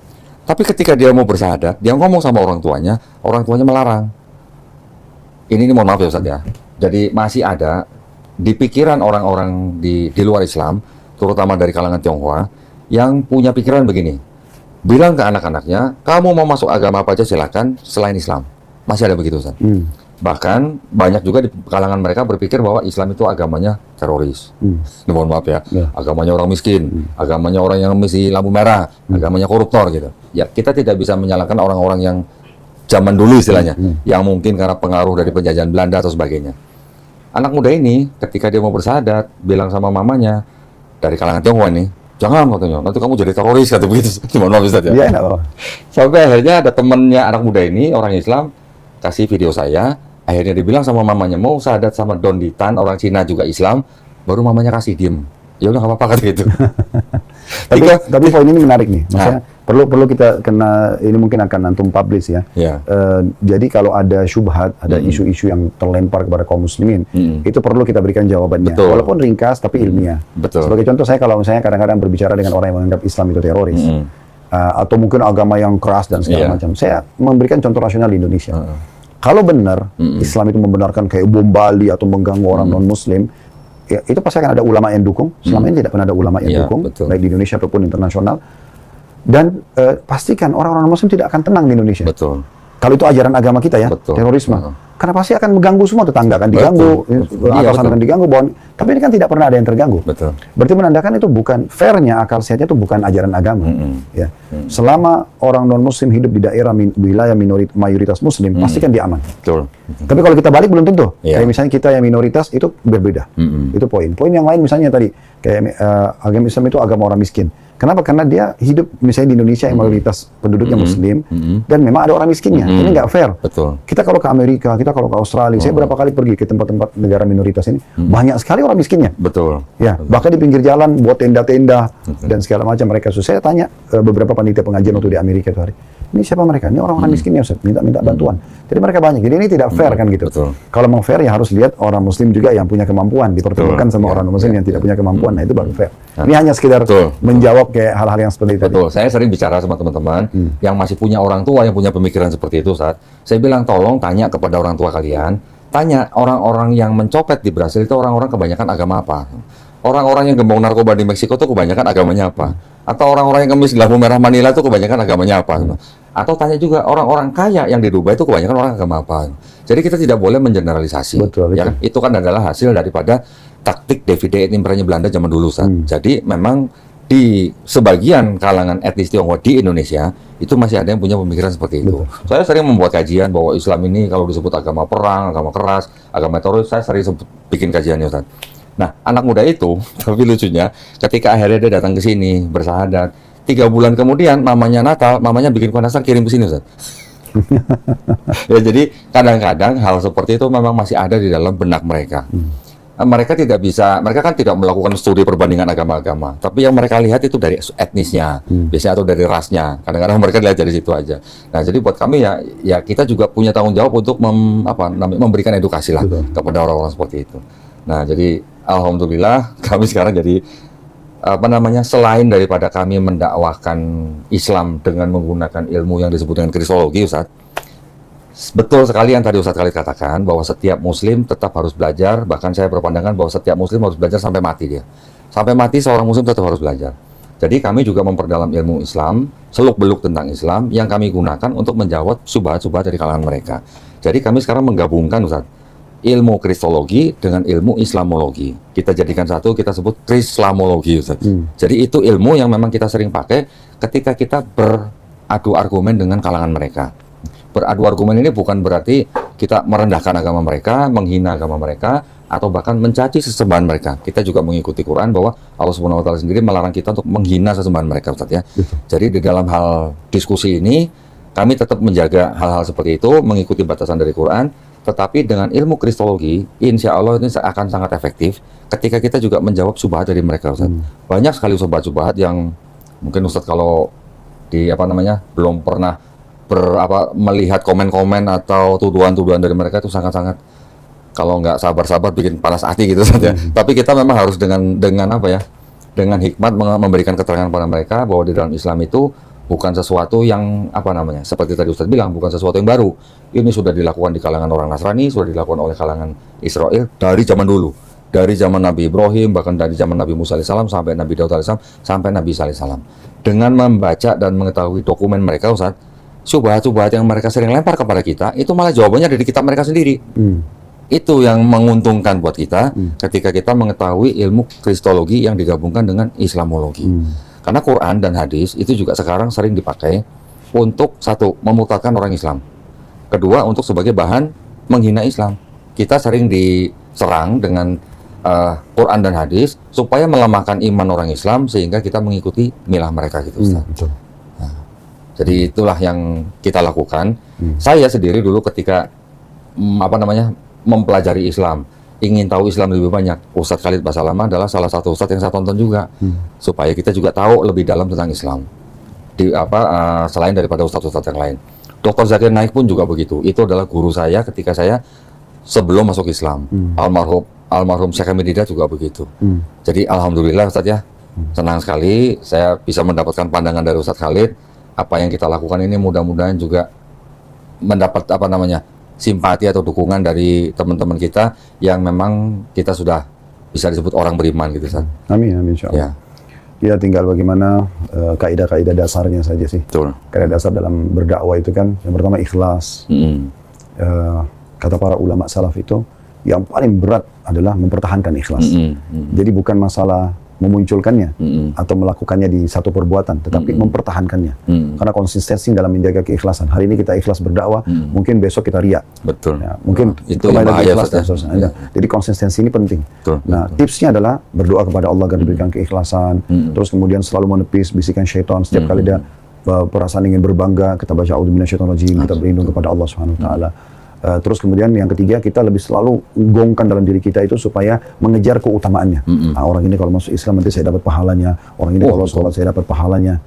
Tapi ketika dia mau bersyahadat, dia ngomong sama orang tuanya melarang. Ini mohon maaf ya Ustadz ya. Jadi masih ada di pikiran orang-orang di luar Islam, terutama dari kalangan Tionghoa, yang punya pikiran begini, bilang ke anak-anaknya, kamu mau masuk agama apa aja silakan selain Islam. Masih ada begitu Ustaz. Bahkan banyak juga di kalangan mereka berpikir bahwa Islam itu agamanya teroris. Mohon maaf ya, agamanya orang miskin, agamanya orang yang mesti lampu merah, agamanya koruptor gitu. Ya, kita tidak bisa menyalahkan orang-orang yang zaman dulu istilahnya, yang mungkin karena pengaruh dari penjajahan Belanda atau sebagainya. Anak muda ini ketika dia mau bersyahadat, bilang sama mamanya dari kalangan Tionghoa ini, jangan katanya, nanti kamu jadi teroris kata begitu. Mohon maaf Ustaz ya. Iya, Sampai akhirnya ada temannya anak muda ini, orang Islam, kasih video saya. Akhirnya dibilang sama mamanya, mau syahadat sama Don Ditan, orang Cina juga Islam, baru mamanya kasih diem. Ya udah nggak apa-apa kata gitu. tapi poin ini menarik nih. Maksudnya perlu kita kena, ini mungkin akan antum publish ya. Jadi kalau ada syubhat, ada isu-isu yang terlempar kepada kaum muslimin, itu perlu kita berikan jawabannya. Betul. Walaupun ringkas tapi ilmiah. Betul. Sebagai contoh saya kalau misalnya kadang-kadang berbicara dengan orang yang menganggap Islam itu teroris, atau mungkin agama yang keras dan segala macam, saya memberikan contoh rasional di Indonesia. Kalau benar Islam itu membenarkan kayak bom Bali atau mengganggu orang non-muslim, ya, itu pasti akan ada ulama yang dukung. Selama ini tidak pernah ada ulama yang dukung, baik di Indonesia ataupun internasional. Dan pastikan orang-orang Muslim tidak akan tenang di Indonesia. Betul. Kalau itu ajaran agama kita ya, Betul. terorisme. Karena pasti akan mengganggu semua, tetangga akan diganggu, atasan akan diganggu, tapi ini kan tidak pernah ada yang terganggu. Betul. Berarti menandakan itu bukan fairnya, akal sehatnya itu bukan ajaran agama. Ya. Selama orang non-Muslim hidup di daerah wilayah mayoritas Muslim, pastikan dia aman. Betul. Tapi kalau kita balik belum tentu. Iya. Kayak misalnya kita yang minoritas itu berbeda. Itu poin. Poin yang lain misalnya tadi, kayak agama Islam itu agama orang miskin. Kenapa? Karena dia hidup misalnya di Indonesia yang mayoritas penduduknya Muslim dan memang ada orang miskinnya. Ini nggak fair. Betul. Kita kalau ke Amerika, kita kalau ke Australia, saya berapa kali pergi ke tempat-tempat negara minoritas ini, banyak sekali orang miskinnya. Betul. Ya, bahkan di pinggir jalan buat tenda-tenda dan segala macam mereka. Saya tanya beberapa panitia pengajian waktu di Amerika itu hari, ini siapa mereka? Ini orang-orang miskinnya, Ustaz, minta bantuan. Jadi mereka banyak. Jadi ini tidak fair kan gitu. Betul. Kalau mau fair ya harus lihat orang Muslim juga yang punya kemampuan dipertemukan sama orang Muslim yang tidak punya kemampuan. Nah itu baru fair. Ini hanya sekedar menjawab kayak hal-hal yang seperti tadi. Betul. Saya sering bicara sama teman-teman yang masih punya orang tua yang punya pemikiran seperti itu, saat saya bilang tolong tanya kepada orang tua kalian, tanya orang-orang yang mencopet di Brasil itu orang-orang kebanyakan agama apa? Orang-orang yang gembong narkoba di Meksiko itu kebanyakan agamanya apa? Atau orang-orang yang kemis lampu merah Manila itu kebanyakan agamanya apa? Atau tanya juga orang-orang kaya yang di Dubai itu kebanyakan orang agama apa? Jadi kita tidak boleh mengeneralisasi. Betul, ya, itu kan adalah hasil daripada taktik Davide et Imperanya Belanda zaman dulu, Ustaz. Jadi memang di sebagian kalangan etnis Tionghoa di Indonesia itu masih ada yang punya pemikiran seperti itu. Betul. Saya sering membuat kajian bahwa Islam ini kalau disebut agama perang, agama keras, agama teroris, saya sering bikin kajiannya, Ustaz. Nah, anak muda itu, tapi lucunya, ketika akhirnya dia datang ke sini bersahadat, 3 bulan kemudian mamanya Natal, mamanya bikin kue nastar kirim ke sini, Ustaz. Ya, jadi kadang-kadang hal seperti itu memang masih ada di dalam benak mereka. Mereka tidak bisa, mereka kan tidak melakukan studi perbandingan agama-agama, tapi yang mereka lihat itu dari etnisnya, biasanya atau dari rasnya. Kadang-kadang mereka lihat dari situ aja. Nah, jadi buat kami ya kita juga punya tanggung jawab untuk memberikan edukasi lah kepada orang-orang seperti itu. Nah, jadi alhamdulillah kami sekarang jadi selain daripada kami mendakwahkan Islam dengan menggunakan ilmu yang disebut dengan kristologi, Ustaz. Betul sekali yang tadi Ustaz Khalid katakan bahwa setiap muslim tetap harus belajar, bahkan saya berpandangan bahwa setiap muslim harus belajar sampai mati dia. Sampai mati seorang muslim tetap harus belajar. Jadi kami juga memperdalam ilmu Islam, seluk-beluk tentang Islam yang kami gunakan untuk menjawab syubhat-syubhat dari kalangan mereka. Jadi kami sekarang menggabungkan, Ustaz, ilmu kristologi dengan ilmu Islamologi. Kita jadikan satu, kita sebut Krislamologi, Ustaz. Jadi itu ilmu yang memang kita sering pakai ketika kita beradu argumen dengan kalangan mereka. Beradu argumen ini bukan berarti kita merendahkan agama mereka, menghina agama mereka, atau bahkan mencaci sesembahan mereka. Kita juga mengikuti Quran bahwa Allah Subhanahu wa taala sendiri melarang kita untuk menghina sesembahan mereka, Ustaz, ya. Jadi di dalam hal diskusi ini kami tetap menjaga hal-hal seperti itu, mengikuti batasan dari Quran, tetapi dengan ilmu kristologi, insya Allah ini akan sangat efektif ketika kita juga menjawab syubhat dari mereka, Ustaz. Banyak sekali syubhat-syubhat yang mungkin Ustaz kalau belum pernah melihat komen-komen atau tuduhan-tuduhan dari mereka itu sangat-sangat, kalau nggak sabar-sabar bikin panas hati gitu saja. Tapi kita memang harus dengan hikmat memberikan keterangan pada mereka bahwa di dalam Islam itu bukan sesuatu yang seperti tadi Ustaz bilang, bukan sesuatu yang baru. Ini sudah dilakukan di kalangan orang Nasrani, sudah dilakukan oleh kalangan Israel dari zaman dulu, dari zaman Nabi Ibrahim, bahkan dari zaman Nabi Musa alaihissalam sampai Nabi Daud alaihissalam sampai Nabi Isa alaihissalam. Dengan membaca dan mengetahui dokumen mereka, Ustaz, syubhat-syubhat yang mereka sering lempar kepada kita, itu malah jawabannya dari kitab mereka sendiri. Itu yang menguntungkan buat kita ketika kita mengetahui ilmu kristologi yang digabungkan dengan Islamologi. Karena Quran dan hadis itu juga sekarang sering dipakai untuk, satu, memurtadkan orang Islam. Kedua, untuk sebagai bahan menghina Islam. Kita sering diserang dengan Quran dan hadis supaya melemahkan iman orang Islam sehingga kita mengikuti milah mereka gitu, Ustaz. Jadi itulah yang kita lakukan. Saya sendiri dulu ketika mempelajari Islam, ingin tahu Islam lebih banyak, Ustadz Khalid Basalamah adalah salah satu ustadz yang saya tonton juga, supaya kita juga tahu lebih dalam tentang Islam. Selain daripada ustadz-ustadz yang lain. Dr. Zakir Naik pun juga begitu. Itu adalah guru saya ketika saya sebelum masuk Islam. Almarhum Syekh Hamid Didat juga begitu. Jadi alhamdulillah, Ustadz, ya, senang sekali saya bisa mendapatkan pandangan dari Ustadz Khalid. Apa yang kita lakukan ini mudah-mudahan juga mendapat simpati atau dukungan dari teman-teman kita yang memang kita sudah bisa disebut orang beriman gitu, Ustaz. Amin, amin, insyaallah. Ya. Ya tinggal bagaimana kaidah-kaidah dasarnya saja sih. Betul. Kaidah dasar dalam berdakwah itu kan yang pertama ikhlas. Kata para ulama salaf itu yang paling berat adalah mempertahankan ikhlas. Jadi bukan masalah memunculkannya atau melakukannya di satu perbuatan, tetapi mempertahankannya. Karena konsistensi dalam menjaga keikhlasan. Hari ini kita ikhlas berdakwah, mungkin besok kita riak. Betul. Ya, mungkin itu kembali lagi bahaya, ikhlas dan Ustaz. seterusnya. Jadi konsistensi ini penting. Betul. Nah, tipsnya adalah berdoa kepada Allah agar diberikan keikhlasan, terus kemudian selalu menepis bisikan syaitan setiap kali ada perasaan ingin berbangga, kita baca a'udzubillahi minasyaitonirrajim, kita berlindung kepada Allah Subhanahu wa taala. Terus kemudian yang ketiga, kita lebih selalu gongkan dalam diri kita itu supaya mengejar keutamaannya. Nah, orang ini kalau masuk Islam nanti saya dapat pahalanya, orang ini kalau sholat saya dapat pahalanya.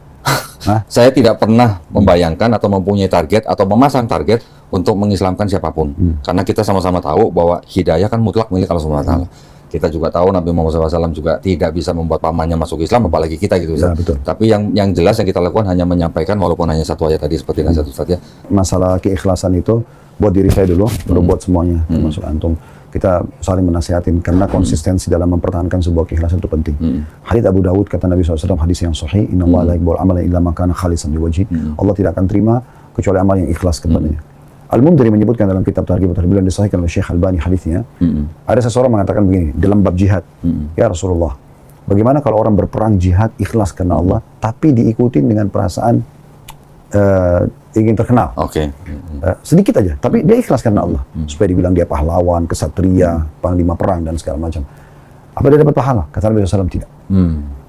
Saya tidak pernah membayangkan atau mempunyai target atau memasang target untuk mengislamkan siapapun. Karena kita sama-sama tahu bahwa hidayah kan mutlak milik Allah Subhanahu wa taala. Kita juga tahu Nabi Muhammad SAW juga tidak bisa membuat pamannya masuk Islam, apalagi kita gitu. Ya, betul. Tapi yang jelas yang kita lakukan hanya menyampaikan, walaupun hanya satu ayat tadi seperti nasihat Ustaz ya. Masalah keikhlasan itu buat diri saya dulu, baru buat semuanya, termasuk antum. Kita saling menasihatin karena konsistensi dalam mempertahankan sebuah keikhlasan itu penting. Hadits Abu Dawud kata Nabi SAW, hadis yang sahih, Inna Allah la yaqbalu amalan illa ma kana khalisan liwajhi. Allah tidak akan terima kecuali amal yang ikhlas kepadanya. Al-Mundhiri menyebutkan dalam kitab Targhib wa Tarhib yang disahihkan oleh Syekh Albani hadisnya, ada seseorang mengatakan begini dalam bab jihad, ya Rasulullah, bagaimana kalau orang berperang jihad ikhlas karena Allah, tapi diikutin dengan perasaan ingin terkenal. Sedikit aja, tapi dia ikhlas karena Allah, supaya dibilang dia pahlawan, kesatria, panglima perang dan segala macam. Apa dia dapat pahala? Kata Nabi SAW, tidak.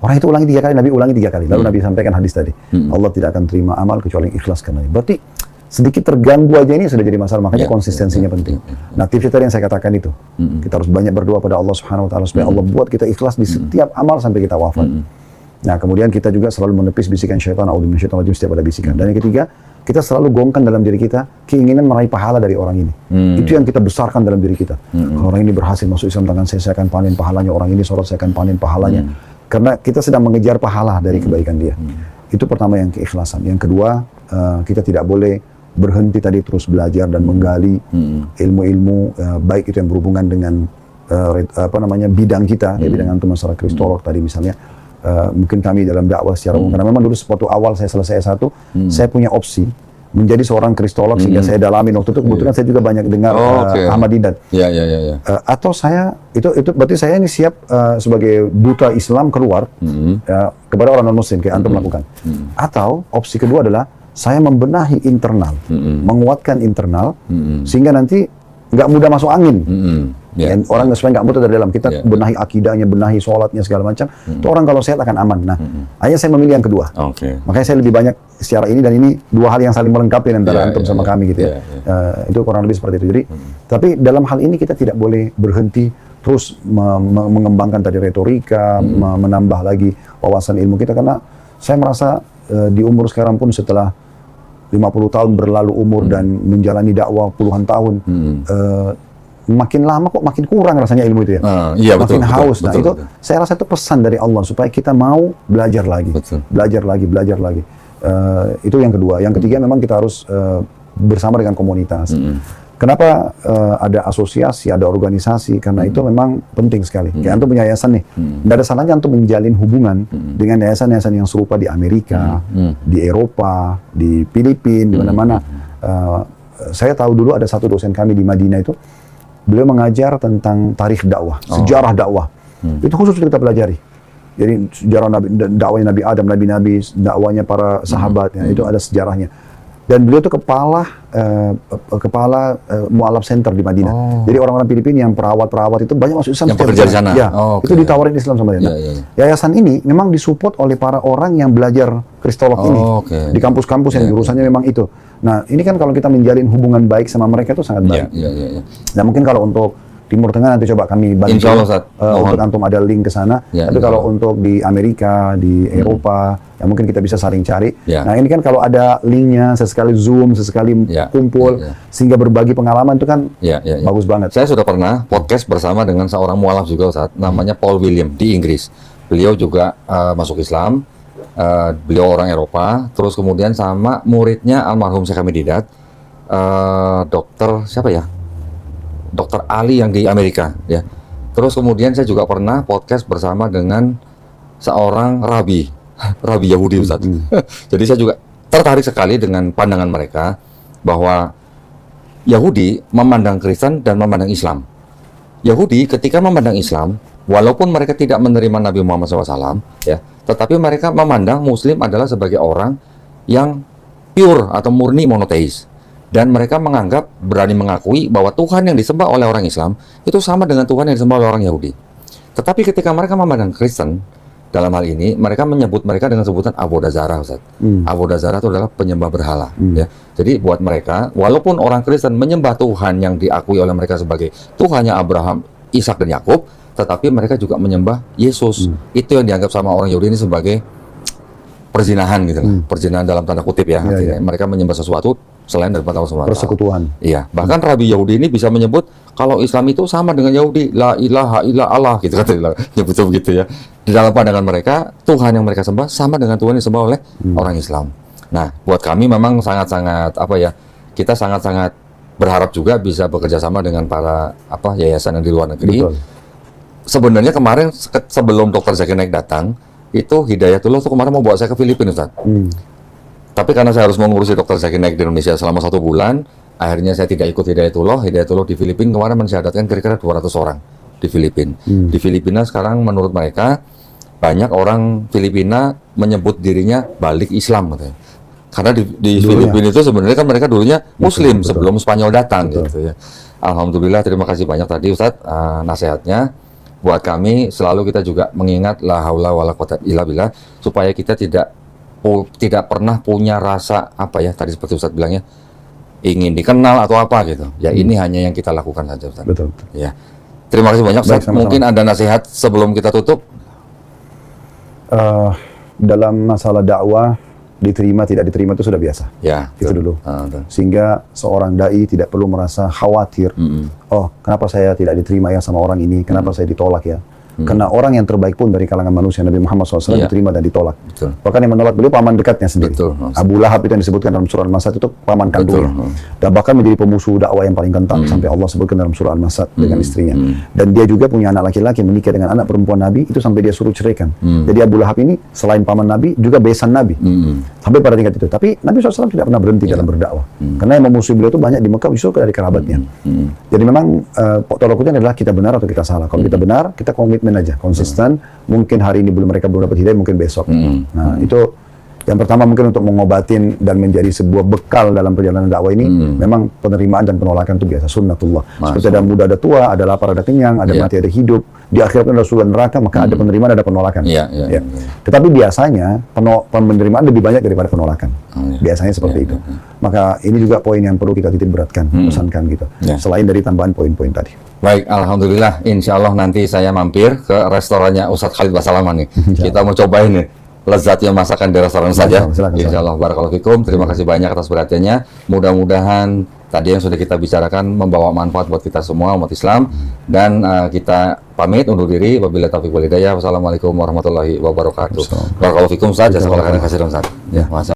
Orang itu ulangi 3 kali, Nabi ulangi 3 kali. Lalu Nabi sampaikan hadis tadi, Allah tidak akan terima amal kecuali yang ikhlas karena. Berarti sedikit terganggu aja ini sudah jadi masalah, makanya konsistensinya penting. Nah, tipsnya tadi yang saya katakan itu, kita harus banyak berdoa pada Allah Subhanahu wa taala supaya Allah buat kita ikhlas di setiap amal sampai kita wafat. Nah, kemudian kita juga selalu menepis bisikan syaitan, a'udzubillahi minasyaitonirrajim, setiap ada bisikan. Dan yang ketiga, kita selalu gongkan dalam diri kita keinginan meraih pahala dari orang ini. Itu yang kita besarkan dalam diri kita. Kalau orang ini berhasil masuk Islam tangan saya akan panen pahalanya. Orang ini sholat, saya akan panen pahalanya. Karena kita sedang mengejar pahala dari kebaikan dia. Itu pertama yang keikhlasan. Yang kedua, kita tidak boleh berhenti tadi terus belajar dan menggali ilmu-ilmu baik itu yang berhubungan dengan bidang kita, ya, bidang antum masalah kristolog tadi misalnya. Mungkin kami dalam dakwah secara umum, karena memang dulu waktu awal saya selesai S1, saya punya opsi menjadi seorang kristolog sehingga saya dalamin. Waktu itu kebetulan saya juga banyak dengar Ahmad Didat. Atau saya itu berarti saya ini siap sebagai duta Islam keluar kepada orang non muslim kayak antum lakukan. Atau opsi kedua adalah saya membenahi internal, menguatkan internal sehingga nanti nggak mudah masuk angin. Dan orang supaya nggak muter dari dalam, kita benahi akidahnya, benahi sholatnya segala macam. Itu orang kalau sehat akan aman. Nah, hanya saya memilih yang kedua. Makanya saya lebih banyak secara ini dan ini dua hal yang saling melengkapi antara antum sama kami gitu ya. Itu kurang lebih seperti itu. Jadi, tapi dalam hal ini kita tidak boleh berhenti terus mengembangkan tadi retorika, menambah lagi wawasan ilmu kita, karena saya merasa di umur sekarang pun setelah 50 tahun berlalu umur dan menjalani dakwah puluhan tahun, makin lama kok makin kurang rasanya ilmu itu ya. Makin haus. Nah, itu saya rasa itu pesan dari Allah supaya kita mau belajar lagi. Belajar lagi. Itu yang kedua. Yang ketiga memang kita harus bersama dengan komunitas. Kenapa ada asosiasi, ada organisasi? Karena itu memang penting sekali. Kayak antum punya yayasan nih, tidak ada salahnya antum menjalin hubungan dengan yayasan-yayasan yang serupa di Amerika, di Eropa, di Filipina, di mana-mana. Saya tahu dulu ada satu dosen kami di Madinah itu, beliau mengajar tentang tarikh dakwah, sejarah dakwah. Itu khusus kita pelajari. Jadi sejarah dakwahnya Nabi Adam, nabi-nabi, dakwahnya para sahabatnya, itu ada sejarahnya. Dan beliau itu kepala mualaf center di Madinah. Jadi orang-orang Filipina yang perawat-perawat itu banyak masuk Islam. Yang bekerja di sana. Ya, itu ditawarin Islam sama dia. Yayasan ini memang disupport oleh para orang yang belajar kristolog ini di kampus-kampus yang jurusannya memang itu. Nah, ini kan kalau kita menjalin hubungan baik sama mereka itu sangat baik. Nah, mungkin kalau untuk Timur Tengah nanti coba kami bantu untuk antum ada link ke sana. Tapi kalau untuk di Amerika, di Eropa, ya mungkin kita bisa saling cari. Nah, ini kan kalau ada linknya, sesekali Zoom, sesekali kumpul, sehingga berbagi pengalaman itu kan bagus banget. Saya sudah pernah podcast bersama dengan seorang mualaf juga, Ustaz, namanya Paul William di Inggris. Beliau juga masuk Islam. Beliau orang Eropa. Terus kemudian sama muridnya almarhum Syekh Ahmad Didat, dokter siapa ya? Dokter Ali yang di Amerika, ya. Terus kemudian saya juga pernah podcast bersama dengan seorang rabi Yahudi, Ustaz. Jadi saya juga tertarik sekali dengan pandangan mereka bahwa Yahudi memandang Kristen dan memandang Islam. Yahudi ketika memandang Islam, walaupun mereka tidak menerima Nabi Muhammad SAW, ya, tetapi mereka memandang Muslim adalah sebagai orang yang pure atau murni monoteis. Dan mereka menganggap, berani mengakui bahwa Tuhan yang disembah oleh orang Islam itu sama dengan Tuhan yang disembah oleh orang Yahudi. Tetapi ketika mereka memandang Kristen, dalam hal ini mereka menyebut mereka dengan sebutan Avodah Zarah, Ustaz. Avodah Zarah itu adalah penyembah berhala. Ya. Jadi buat mereka, walaupun orang Kristen menyembah Tuhan yang diakui oleh mereka sebagai Tuhannya Abraham, Ishak dan Yakub, tetapi mereka juga menyembah Yesus. Itu yang dianggap sama orang Yahudi ini sebagai perzinahan gitu lah. Perzinahan dalam tanda kutip ya. Artinya mereka menyembah sesuatu selain daripada Allah SWT. Persekutuan. Iya. Bahkan Rabi Yahudi ini bisa menyebut kalau Islam itu sama dengan Yahudi, la ilaha illa Allah gitu kan, nyebutnya begitu ya. Di dalam pandangan mereka, Tuhan yang mereka sembah sama dengan Tuhan yang disembah oleh orang Islam. Nah, buat kami memang sangat-sangat kita sangat-sangat berharap juga bisa bekerja sama dengan para yayasan yang di luar negeri. Betul. Sebenarnya kemarin sebelum Dr. Zakir Naik datang, itu Hidayatullah tuh kemarin mau bawa saya ke Filipina, Ustaz. Tapi karena saya harus mengurusi Dr. Zakir Naik di Indonesia selama 1 bulan, akhirnya saya tidak ikut Hidayatullah. Hidayatullah di Filipina kemarin mensyahadatkan kira-kira 200 orang di Filipina. Di Filipina sekarang menurut mereka banyak orang Filipina menyebut dirinya balik Islam katanya. Karena di Filipina itu sebenarnya kan mereka dulunya Muslim sebelum Spanyol datang gitu ya. Alhamdulillah, terima kasih banyak tadi Ustadz nasihatnya. Buat kami selalu kita juga mengingat la haula wala quwata illa billah supaya kita tidak pernah punya rasa tadi seperti Ustadz bilangnya ingin dikenal atau apa gitu. Ya ini hanya yang kita lakukan saja Ustadz. Betul. Ya. Terima kasih banyak Ustadz. Mungkin ada nasihat sebelum kita tutup. Dalam masalah dakwah, diterima tidak diterima itu sudah biasa. Ya, itu dulu. Sehingga seorang dai tidak perlu merasa khawatir. Oh, kenapa saya tidak diterima ya sama orang ini? Kenapa saya ditolak ya? Karena orang yang terbaik pun dari kalangan manusia, Nabi Muhammad SAW diterima dan ditolak. Bahkan yang menolak beliau paman dekatnya sendiri. Abu Lahab itu yang disebutkan dalam surah Al-Masad itu paman kandungnya. Dan bahkan menjadi pemusuh dakwah yang paling kental sampai Allah sebutkan dalam surah Al-Masad dengan istrinya. Dan dia juga punya anak laki-laki menikah dengan anak perempuan Nabi itu sampai dia suruh ceraikan. Jadi Abu Lahab ini selain paman Nabi juga besan Nabi. Sampai pada tingkat itu. Tapi Nabi SAW tidak pernah berhenti dalam berdakwah. Karena yang memusuhi beliau itu banyak di Mekah justru dari kerabatnya. Jadi memang tolak ukurnya adalah kita benar atau kita salah. Kalau kita benar, kita komitmen aja, konsisten. Mungkin hari ini mereka belum dapat hidayah, mungkin besok. Nah, itu yang pertama mungkin untuk mengobatin dan menjadi sebuah bekal dalam perjalanan dakwah ini. Memang penerimaan dan penolakan itu biasa, sunnatullah. Seperti ada muda, ada tua, ada lapar, ada kenyang, ada mati, ada hidup. Di akhirat ada surga neraka, maka ada penerimaan, ada penolakan. Tetapi biasanya penerimaan lebih banyak daripada penolakan. Biasanya seperti itu. Maka ini juga poin yang perlu kita titik beratkan, pesankan gitu. Selain dari tambahan poin-poin tadi. Baik, alhamdulillah. Insya Allah nanti saya mampir ke restorannya Ustadz Khalid Basalamah nih. Kita mau cobain nih lezatnya masakan di restoran saja. Insya Allah. Barakallahu fikum. Terima kasih banyak atas perhatiannya. Mudah-mudahan tadi yang sudah kita bicarakan membawa manfaat buat kita semua umat Islam. Dan kita pamit undur diri. Wabillahi taufiq wal hidayah. Wassalamualaikum warahmatullahi wabarakatuh. Barakallahu fikum Ustaz. Jazakallahu khairan.